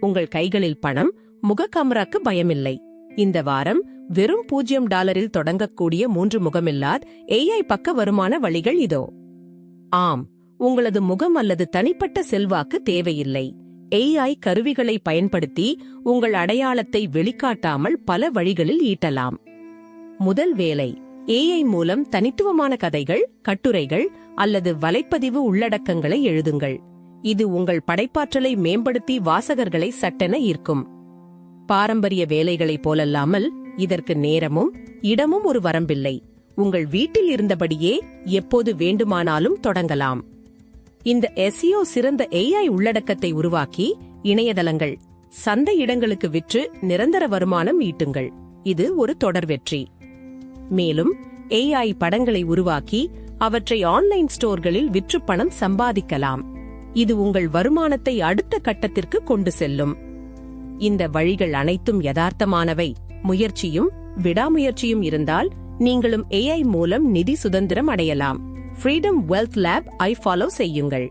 உங்கள் கைகளில் பணம், முகக்கமராக்கு பயமில்லை. இந்த வாரம் வெறும் $0 தொடங்கக்கூடிய 3 முகமில்லாத AI பக்க வருமான வழிகள் இதோ. ஆம், உங்களது முகம் அல்லது தனிப்பட்ட செல்வாக்கு தேவையில்லை. AI கருவிகளை பயன்படுத்தி உங்கள் அடையாளத்தை வெளிக்காட்டாமல் பல வழிகளில் ஈட்டலாம். முதல் வேலை, AI மூலம் தனித்துவமான கதைகள், கட்டுரைகள் அல்லது வலைப்பதிவு உள்ளடக்கங்களை எழுதுங்கள். இது உங்கள் படைப்பாற்றலை மேம்படுத்தி வாசகர்களை சட்டென ஈர்க்கும். பாரம்பரிய வேலைகளைப் போலல்லாமல் இதற்கு நேரமும் இடமும் ஒரு வரம்பில்லை. உங்கள் வீட்டில் இருந்தபடியே எப்போது வேண்டுமானாலும் தொடங்கலாம். இந்த SEO சிறந்த AI உள்ளடக்கத்தை உருவாக்கி இணையதளங்கள், சந்தை இடங்களுக்கு விற்று நிரந்தர வருமானம் ஈட்டுங்கள். இது ஒரு தொடர் வெற்றி. மேலும் AI படங்களை உருவாக்கி அவற்றை ஆன்லைன் ஸ்டோர்களில் விற்று பணம் சம்பாதிக்கலாம். இது உங்கள் வருமானத்தை அடுத்த கட்டத்திற்கு கொண்டு செல்லும். இந்த வழிகள் அனைத்தும் யதார்த்தமானவை. முயற்சியும் விடாமுயற்சியும் இருந்தால் நீங்களும் AI மூலம் நிதி சுதந்திரம் அடையலாம். Freedom wealth lab I follow செய்யுங்கள்.